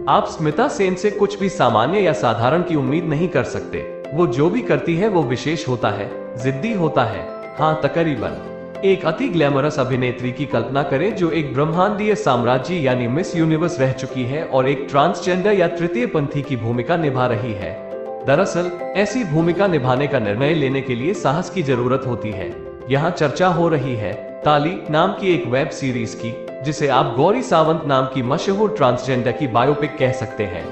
आप स्मिता सेन से कुछ भी सामान्य या साधारण की उम्मीद नहीं कर सकते। वो जो भी करती है वो विशेष होता है, जिद्दी होता है। हाँ, तकरीबन एक अति ग्लैमरस अभिनेत्री की कल्पना करें जो एक ब्रह्मांडीय साम्राज्य यानी मिस यूनिवर्स रह चुकी है और एक ट्रांसजेंडर या तृतीय पंथी की भूमिका निभा रही है। दरअसल ऐसी भूमिका निभाने का निर्णय लेने के लिए साहस की जरूरत होती है। यहाँ चर्चा हो रही है ताली नाम की एक वेब सीरीज की, जिसे आप गौरी सावंत नाम की मशहूर ट्रांसजेंडर की बायोपिक कह सकते हैं।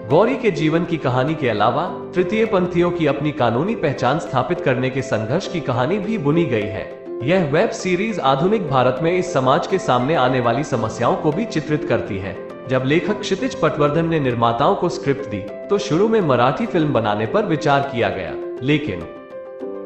गौरी के जीवन की कहानी के अलावा तृतीय पंथियों की अपनी कानूनी पहचान स्थापित करने के संघर्ष की कहानी भी बुनी गई है। यह वेब सीरीज आधुनिक भारत में इस समाज के सामने आने वाली समस्याओं को भी चित्रित करती है। जब लेखक क्षितिज पटवर्धन ने निर्माताओं को स्क्रिप्ट दी तो शुरू में मराठी फिल्म बनाने पर विचार किया गया, लेकिन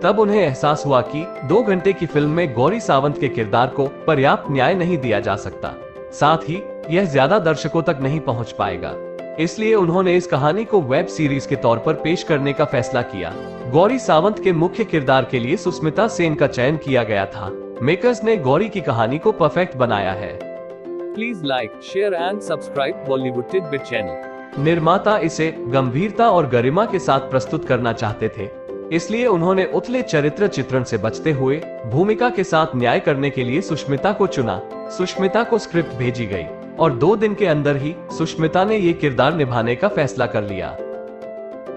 तब उन्हें एहसास हुआ कि 2 घंटे की फिल्म में गौरी सावंत के किरदार को पर्याप्त न्याय नहीं दिया जा सकता। साथ ही यह ज्यादा दर्शकों तक नहीं पहुंच पाएगा। इसलिए उन्होंने इस कहानी को वेब सीरीज के तौर पर पेश करने का फैसला किया। गौरी सावंत के मुख्य किरदार के लिए सुष्मिता सेन का चयन किया गया था। मेकर्स ने गौरी की कहानी को परफेक्ट बनाया है। Please like, share and subscribe Bollywood tidbit channel. निर्माता इसे गंभीरता और गरिमा के साथ प्रस्तुत करना चाहते थे, इसलिए उन्होंने उथले चरित्र चित्रण से बचते हुए भूमिका के साथ न्याय करने के लिए सुष्मिता को चुना। सुष्मिता को स्क्रिप्ट भेजी गई और 2 दिन के अंदर ही सुष्मिता ने ये किरदार निभाने का फैसला कर लिया।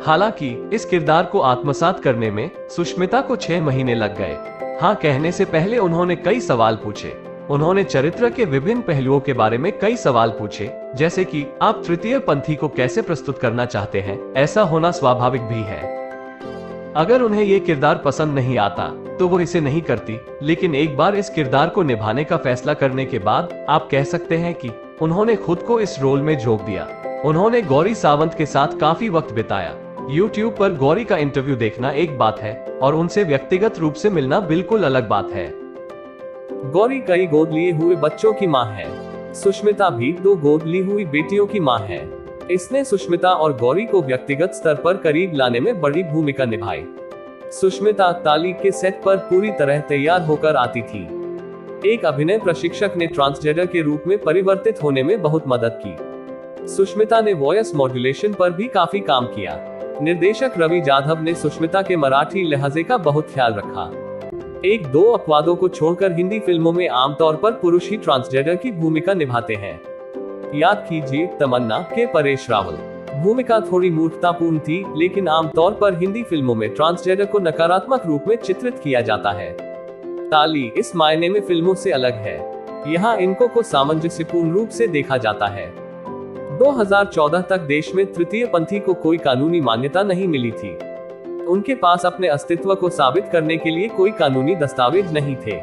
हालांकि इस किरदार को आत्मसात करने में सुष्मिता को 6 महीने लग गए। हाँ कहने से पहले उन्होंने कई सवाल पूछे। उन्होंने चरित्र के विभिन्न पहलुओं के बारे में कई सवाल पूछे, जैसे कि आप तृतीय पंथी को कैसे प्रस्तुत करना चाहते हैं, ऐसा होना स्वाभाविक भी है। अगर उन्हें ये किरदार पसंद नहीं आता तो वो इसे नहीं करती, लेकिन एक बार इस किरदार को निभाने का फैसला करने के बाद आप कह सकते हैं कि उन्होंने खुद को इस रोल में झोंक दिया। उन्होंने गौरी सावंत के साथ काफी वक्त बिताया। YouTube पर गौरी का इंटरव्यू देखना एक बात है और उनसे व्यक्तिगत रूप से मिलना बिल्कुल अलग बात है। गौरी कई गोद लिए हुए बच्चों की मां है। सुष्मिता भी 2 गोद ली हुई बेटियों की मां है। इसने सुष्मिता और गौरी को व्यक्तिगत स्तर पर करीब लाने में बड़ी भूमिका निभाई। सुष्मिता ताली के सेट पर पूरी तरह तैयार होकर आती थी। एक अभिनय प्रशिक्षक ने ट्रांसजेंडर के रूप में परिवर्तित होने में बहुत मदद की। सुष्मिता ने वॉइस मॉड्यूलेशन पर भी काफी काम किया। निर्देशक रवि जाधव ने सुष्मिता के मराठी लहजे का बहुत ख्याल रखा। 1-2 अपवादों को छोड़कर हिंदी फिल्मों में आमतौर पर पुरुष ही ट्रांसजेंडर की भूमिका निभाते हैं। याद कीजिए तमन्ना के परेश रावल। भूमिका थोड़ी मूर्खतापूर्ण थी, लेकिन आमतौर पर हिंदी फिल्मों में ट्रांसजेंडर को नकारात्मक रूप में चित्रित किया जाता है। ताली इस मायने में फिल्मों से अलग है। यहाँ इनको को सामंजस्यपूर्ण रूप से देखा जाता है। 2014 तक देश में तृतीय पंथी को कोई कानूनी मान्यता नहीं मिली थी। उनके पास अपने अस्तित्व को साबित करने के लिए कोई कानूनी दस्तावेज नहीं थे।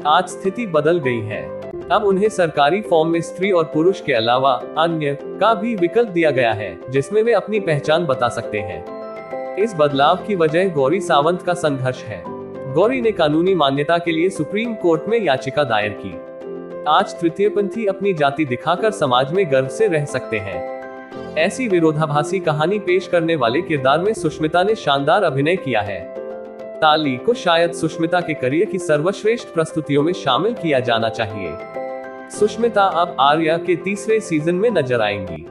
आज स्थिति बदल गई है। अब उन्हें सरकारी फॉर्म में स्त्री और पुरुष के अलावा अन्य का भी विकल्प दिया गया है, जिसमें वे अपनी पहचान बता सकते हैं। इस बदलाव की वजह गौरी सावंत का संघर्ष है। गौरी ने कानूनी मान्यता के लिए सुप्रीम कोर्ट में याचिका दायर की। आज तृतीयपंथी अपनी जाति दिखाकर समाज में गर्व से रह सकते हैं। ऐसी विरोधाभासी कहानी पेश करने वाले किरदार में सुष्मिता ने शानदार अभिनय किया है। ताली को शायद सुष्मिता के करियर की सर्वश्रेष्ठ प्रस्तुतियों में शामिल किया जाना चाहिए। सुष्मिता अब आर्या के 3रे सीजन में नजर आएंगी।